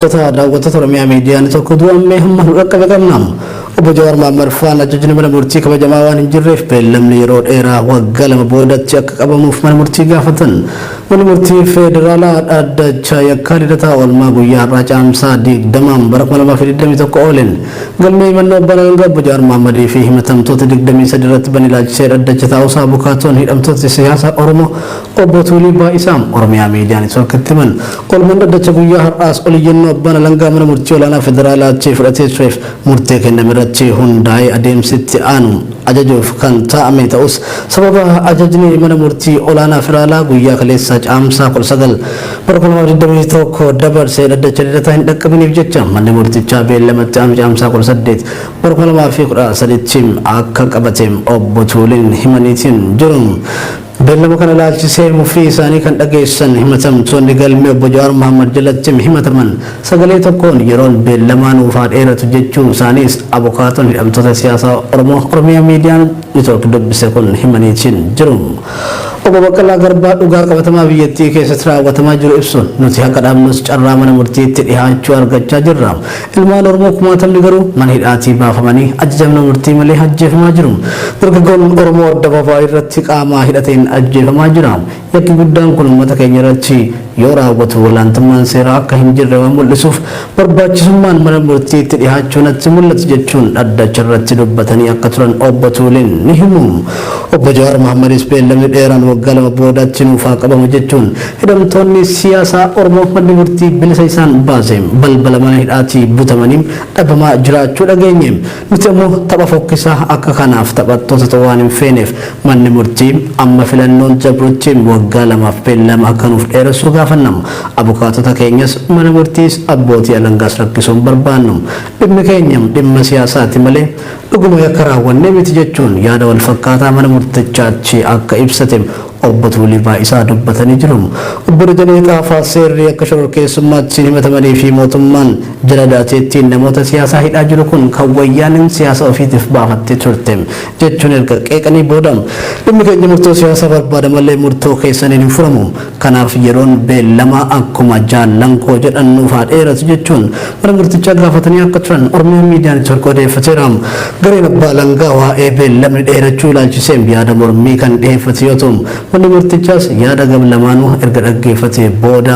daawwattoota Oromiyaa miidiyaan tokko du'a Ammee hamma dhaqqabe qabnam. Obbo Jawaar Maammarfaan ajajni mana murtii kabajamaa waan hin jirreef beellamni yeroo dheeraa waggaa lama boodatti akka qabamuuf mana murtii gaafatan. Manni murtii federaalaa dhaaddachaa yakkaa lidataa oolmaa guyyaa irraa caamsaa 20 bara 2021 oolen. Galmee himannaa abbaan alangaa Obbo Jawaar Maammadii fi himatamtoota 23 irratti ban ilaalchisee dhaaddachaa taa'uusaa bukaatoon hidhamtoota siyaasaa Oromoo Obbo Tuulii Baa'isaam Oromiyaa miidiyaan tokkotti himan. Oolmaan dhaaddachaa guyyaa har'aas oliyyannoo abbaan alangaa mana murtii olaanaa federaalaatti fudhatee tureef murtee kenname irratti hundaa'ee adeemsitti aanu ajajuuf kan taa'ame ta'us sababa ajajni mana murtii olaanaa federaalaa guyyaa kaleessaa caamsaa 19 bara 2021 dabarsee dhaaddachaa lidataa hin dhaqqabiniif jecha manni murtichaa beellamatti aanu caamsaa 18 bara 2013 akka qabateem Obbo Tuuliin himaniitiin jiru. Beellama kana ilaalchisee mufii isaanii kan dhageessan himatamtoonni galmee Obbo Jawaar Mahammad jalatti himataman sagalee tokkoon yeroon beellamaa nuufaa dheeratu jechuun isaaniis abukaatoon hidhamtoota siyaasaa Oromoo Oromiyaa miidiyaan network dubbise kun himaniitiin jiru. Obbo Baqqalaa Garbaa dhugaa qabatamaa biyyattii keessatti raawwatamaa jiru ibsuun nuti haqa dhaabnus carraa mana murtiitti dhihaachuu argachaa jirra. Ilmaan Oromoo kumaatamni garuu mana hidhaatii baafamanii ajajamna murtii malee ajjeefamaa jiru. Dargaggoon Oromoo adda irratti qaamaa hidhateen ajjeefamaa jira. Yakki guddaan kun uummata keenya irratti yoo raawwatu olaantummaan seeraa akka hin jirre waan mul'isuuf barbaachisummaan mana murtiitti dhihaachuu natti mul'atu jechuun dhaddacha irratti dubbatanii akka turan Obbo Tuuliin ni himu. Obbo Jawaar Mahammadis beellamni dheeraan waggaa lama boodatti nuufaa qabamu jechuun hidhamtoonni siyaasaa Oromoo manni murtii bilisa isaan baase balbala mana hidhaatii butamanii dhabamaa jiraachuu dhageenye. Nuti ammoo tapha fokkisaa akka kanaaf taphattoota waan hin feeneef manni murtii amma filannoon jabrutti waggaa lamaaf beellama akka nuuf dheeressuu gaafannam. Abukaatota keenyas mana murtiis abbootii alangaas rakkisuun barbaannu. Dhimmi keenya dhimma siyaasaati malee dhuguma yakka raawwanne miti jechuun yaada wal fakkaataa mana murtichaatti akka ibsate Obbo Tuulii Baa'isaa dubbatanii jiru. Obbo Dajanee Xaafaa seerri akka shororkeessummaatti himatamanii fi mootummaan jala daateettiin namoota siyaasaa hidhaa jiru kun kan wayyaaniin siyaasa ofiitiif baafattee turte jechuun erga qeeqanii booda dhimmi keenya murtoo siyaasaa barbaada malee murtoo keessaniin hin furamu. Kanaaf yeroon beellamaa akkuma jaallankoo jedhan nuufaa dheeratu jechuun mana murtichaa gaafatanii akka turan Oromiyaa miidiyaan tokko odeeffateera. Gareen abbaa alangaa waa'ee beellamni dheerachuu ilaalchisee yaada mormii kan dhiyeeffate yoo ta'u manni murtichaas yaada gam lamaanuu erga dhaggeeffatee booda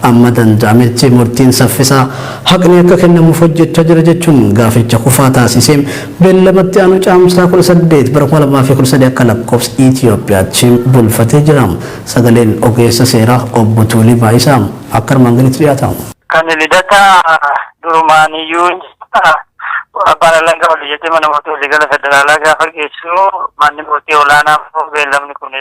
amma danda'ametti murtiin saffisaa haqni akka kennamuuf hojjechaa jira jechuun gaaficha kufaa taasisee beellamatti aanu caamsaa 18 bara 2013 akka lakkoofsa Itoophiyaatti bulfatee jira. Sagaleen ogeessa seeraa Obbo Tuulii Baa'isaa akka armaan gaditti dhiyaata. Kan lidataa durumaaniyyuu abbaan alangaa wal jettee mana murtii waliigala federaalaa gaafa geessu manni murtii olaanaa beellamni kun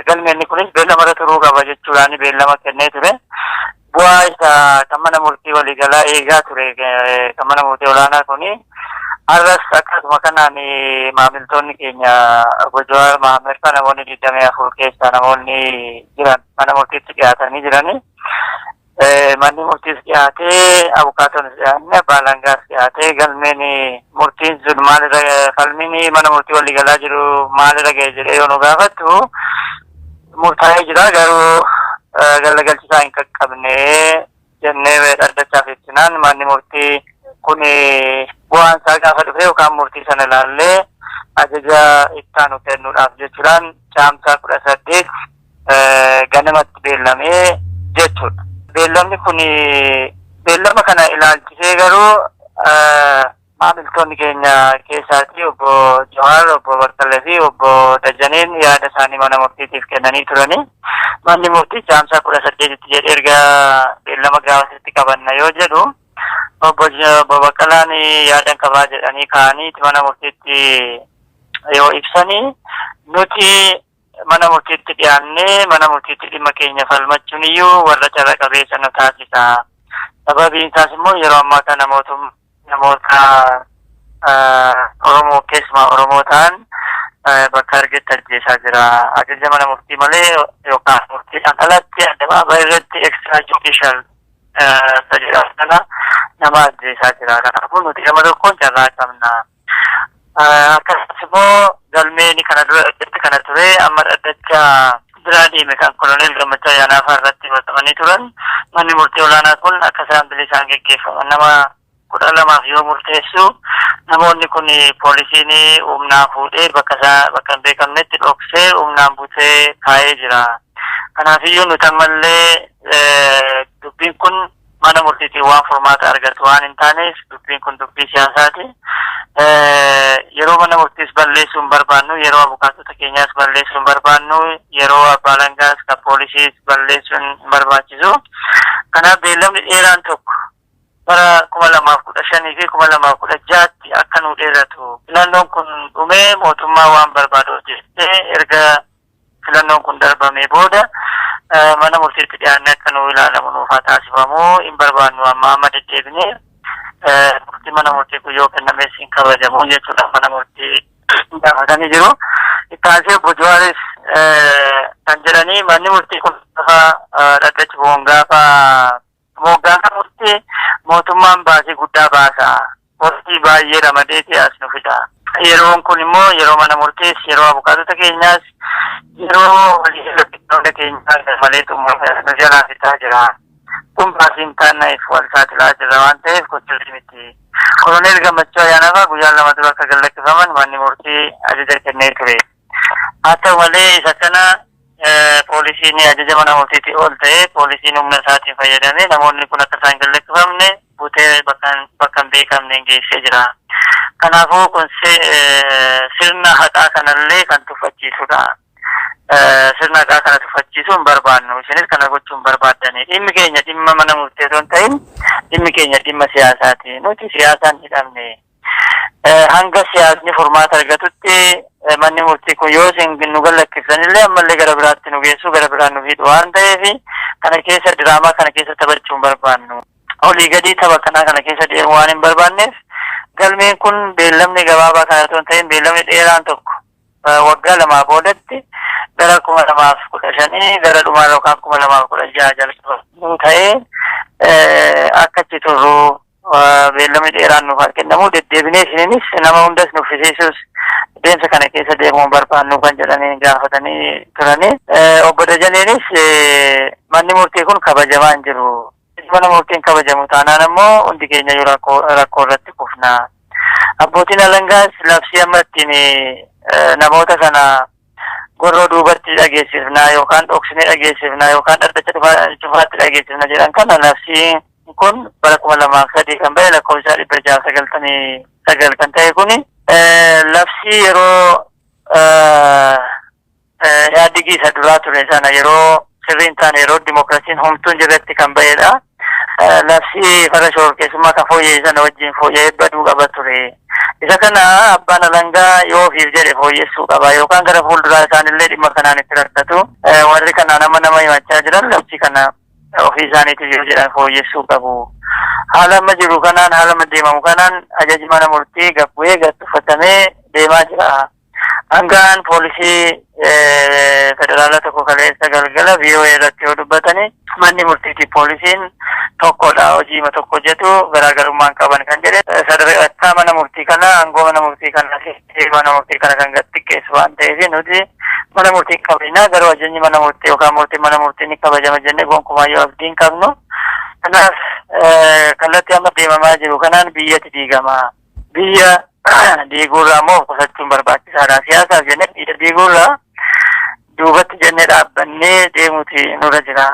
galmeenni kunis beellama irra turuu qaba jechuudhaan beellama kennee ture. Bu'aa isaa kan mana murtii waliigalaa eegaa ture kan mana murtii olaanaa kuni har'as akkasuma kanaan maamiltoonni keenya Obbo Jawaar Mahammad kan namoonni 24 keessaa namoonni jiran mana murtiitti dhiyaatanii jirani. Manni murtiis dhiyaatee abukaatoon dhiyaatee abbaan alangaas dhiyaatee galmeen murtiin sun maalirra falmini mana murtii waliigalaa jiru maalirra ga'e jedhee yoo nu gaafattu murtaa'ee jira garuu galagalchisaa hin qaqqabne jennee dhaddachaaf ibsinaan manni murtii kun bu'aan isaa gaafa dhufe yookaan murtii sana ilaallee ajaja ittaanu kennuudhaaf jechuudhaan caamsaa 18 ganamatti beellamee jechuudha. Beellamni kun beellama kana ilaalchisee garuu maamiltoonni keenya keessaatti Obbo Jawaar, Obbo Baqqalee fi Obbo Dajaneen yaada isaanii mana murtiitiif kennanii turani. Manni murtii caamsaa 18tti jedhee erga beellama gaafasitti qabanna yoo jedhu Obbo Baqqalaan yaadan qabaa jedhanii ka'anii mana murtiitti yoo ibsanii nuti mana murtiitti dhiyaannee mana murtiitti dhimma keenya falmachuun iyyuu warra carra qabeessa nu taasisa. Sababiin isaas immoo yeroo ammaa kana namoota Oromoo keessumaa Oromoo ta'an bakka argetti ajjeesaa jira. Ajaja mana murtii malee yookaan murtiidhaan alatti addabaabaayii irratti extra judicial tajaajila nama ajjeesaa jira. Kanaafuu nuti gama tokkoon carraa qabna. Akkasumas immoo galmeeni kana dura kana ture amma dhaddacha biraa deeme kan koloneel gammachaa yaanaa irratti maxxananii turan manni murtii olaanaa kun akka isaan bilisaan geggeeffaman nama 12 yoo murteessu namoonni kun poolisiin humnaan fuudhee bakka hin beekamnetti dhoksee humnaan butee kaa'ee jira. Kanaafiyyuu nuti ammallee dubbiin kun mana murtiitiin waan furmaata argatu waan hin taaneef dubbiin kun dubbii siyaasaati. Yeroo mana murtiis balleessuu hin barbaannu, yeroo abukaatota keenyaas balleessuu hin barbaannu, yeroo abbaa alangaas kan poolisiis balleessuun hin barbaachisu. Kanaaf beellamni dheeraan tokko bara 2015 fi 2016 akka nu dheeratu. Filannoon kun dhumee mootummaa waan barbaadu hojjettee erga filannoon kun darbamee booda mana murtiitti dhiyaannee akka nu ilaalamu nuuf haa taasifamu hin barbaannu. Amma deddeebinee murtii mana murtii kun yoo kennamees hin kabajamu jechuudha. Mana murtii gaafatanii jiru. Ittaansi obbo Jawaaris kan jedhanii manni murtii kun dhaddachi gaafa murtii mootummaan baasii guddaa baasa. Murtii baay'ee ramadeeti as nu fida. Yeroon kun immoo yeroo mana murtiis yeroo abukaatota keenyaas yeroo waliigalaa keenyaa malee nu jalaa fitaa jira. Kun baasiin taannaif wal saaxilaa jirra waan ta'eef gochuuti miti. Koloneel Gammachuu Ayyaanafaa guyyaa lama dura akka gallakkifaman manni murtii ajaja kennee ture. Haa ta'u malee isa kana poolisiin ajaja mana murtiitti ol ta'ee poolisiin humna isaatiin fayyadamee namoonni kun akka isaan gallakkifamne butee bakka hin beekamneen geessee jira. Kanaafuu kun sirna haqaa kanallee kan tuffachiisudha. Sirna haqaa kana tuffachiisuu hin barbaannu. Isinis kana gochuu hin barbaaddani. Dhimmi keenya dhimma mana murtee osoo hin ta'in dhimmi keenya dhimma siyaasaati. Nuti siyaasaan hidhamne. Hanga siyaasni furmaata argatutti manni murtii kun yoo isin nu gallakkiftanillee ammallee gara biraatti nu geessu gara biraan nu hidhu waan ta'eef kana keessa diraamaa kana keessa taphachuu hin barbaannu. Olii gadii tapha kana keessa deemu waan hin barbaanneef galmeen kun beellamni gabaabaa kana osoo hin ta'in beellamni dheeraan tokko waggaa lamaa boodatti gara 2015 gara dhumaa yookaan 2016 jalqabu ta'ee akka itti turru beellamni dheeraan nuuf kennamu deddeebinee isinis nama hundas nuffisiisuus deemsa kana keessa deemuu barbaannu kan jedhanii gaafatanii turanii. Obbo Dajaneenis manni murtii kun kabajamaa hin jiru. Mana murtiin kabajamu taanaan ammoo hundi keenya rakkoo irratti kufna. Abbootiin alangaas labsii amma ittiin namoota kana gorroo duubatti dhageessifnaa yookaan dhoksine dhageessifnaa yookaan dhaddacha cufaatti dhageessifna jedhan kana labsii kun bara 2003 kan ba'e lakkoofsa 699 kan ta'e kuni labsii yeroo yaaddigii isa duraa ture sana yeroo sirriin taane yeroo dimokiraasiin humtuun jirretti kan ba'edha. Labsii farra shororkeessummaa kan fooyyessan wajjin fooyya'ee baduu qaba ture. Isa kana abbaan alangaa yoo ofiif jedhe fooyyessuu qaba yookaan gara fuulduraa isaanillee dhimma kanaan itti rakkatu. Warri kana nama himachaa jiran labsii kana ofii isaaniitu yoo jedhan fooyyessuu qabu. Haala amma jiru kanaan haala amma deemamu kanaan ajaji mana murtii gabbu'ee gattufatamee deemaa jira. Hangaan poolisii federaalaa tokko kaleessa galgala VOA irratti yoo dubbatanii manni murtiitii poolisiin tokkodha hojiima tokko hojjetu garaagarummaan qaban kan jedhe sadarkaa mana murtii kana aangoo mana murtii kana kan xiqqeessu waan ta'eef nuti mana murtii qabnaa garuu ajajni mana murtii yookaan mana murtii ni kabajama jennee gonkumaayyoo abdii hin qabnu. Kanaaf kallattii amma deemamaa jiru kanaan biyyatti diigama. Biyya diiguurraa immoo qusachuun barbaachisaadha. Siyaasaaf jennee biyya diiguurraa duubatti jennee dhaabbannee deemuuti nurra jira.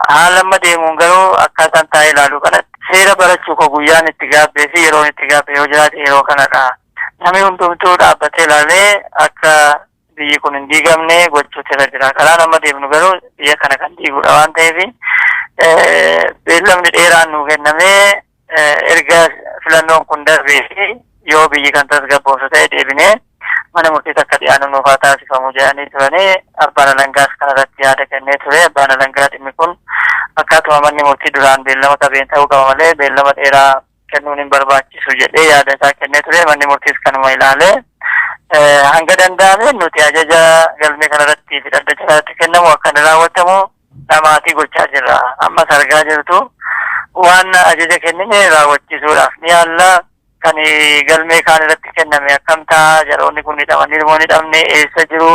Haala amma deemuun garuu akkaataan taa'ee ilaaluu kanatti seera barachuu koo guyyaan itti gaabbee fi yeroon itti gaabbee yoo jiraate yeroo kanadha. Namni hundumtuu dhaabbatee ilaalee akka biyyi kun hin diigamne gochuutu irra jira. Karaan amma deemnu garuu biyya kana kan diiguudha waan ta'eef beellamni dheeraan nuu kennamee erga filannoon kun darbee fi yoo biyyi kan tasgabbooftu ta'e deebinee mana murtii akka dhiyaannu nuuf haa taasifamu jedhanii turanii abbaan alangaas kanarratti yaada kennee ture. Abbaan alangaa dhimmi kun akkaatuma manni murtii duraan beellama qabeen ta'uu qaba malee beellama dheeraa kennuun hin barbaachisu jedhee yaada isaa kennee ture. Manni murtiis kanuma ilaalee hanga danda'ame nuti ajaja galmee kanarratti fi dhaddacha kanatti kennamu akka inni raawwatamu dhamaatii gochaa jirra. Ammas argaa jirtu waan ajaja kennine raawwachiisuudhaaf ni yaalla. Kan galmee kaan irratti kenname akkamtaa jaroonni kun hidhamanii ilmoo ni dhabne eessa jiru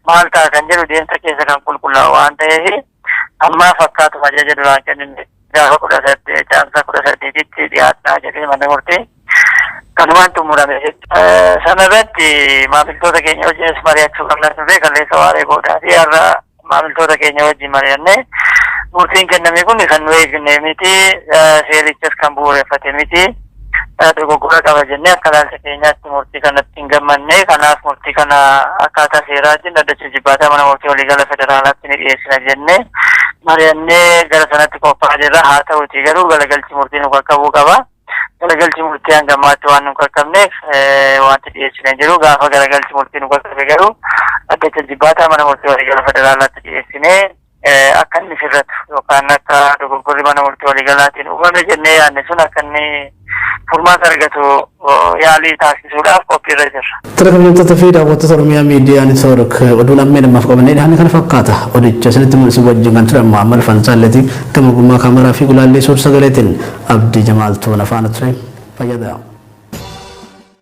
maal ta'a kan jedhu deemsa keessa kan qulqullaa'u waan ta'eef ammaa fakkaatuma ajaja duraan kennine gaafa 18 caamsaa 18tti dhiyaatnaa jedhee mana murtii kanumaan xumurame sanarratti maamiltoota keenya wajjinis mari'achuu qabna turre kaleessa waaree boodaa fi har'a maamiltoota keenya wajjin mari'annee murtiin kenname kun kan nu eegne miti seerichas kan bu'uureffate miti dogoggora qaba jennee akka ilaalcha keenyaatti murtii kanatti hin gammanne kanaaf murtii kana akkaataa seeraatiin dhaddacha jibbaataa mana murtii waliigala federaalaatti ni dhiyeessina jennee mari'annee gara sanatti qophaa'aa jirra haa ta'uutii garuu galagalchi murtii nu qaqqabuu qaba. Galagalchi murtii hanga ammaatti waan nu qaqqabneef wanti dhiyeessinee jiru gaafa galagalchi murtii nu qaqqabe garuu dhaddacha jibbaataa mana murtii waliigala federaalaatti dhiyeessinee akka inni sirratu yookaan akka dogoggorri mana murtii waliigalaatiin uumame jennee yaadne sun akka inni furmaata argatu yaalii taasisuudhaaf qophiirra jirra. Televezyiinota fi daawwattoota Oromiyaa miidiyaa Neetwoork oduun ammee namaaf qabannee dhahan kana fakkaata. Odicha isinitti mul'isu wajjin kan ture Ammaa Alfansaalleetiin gama gummaa kaameraa fi gulaallee suur sagaleetiin Abdii Jamaaltuu nafaana ture fayyada.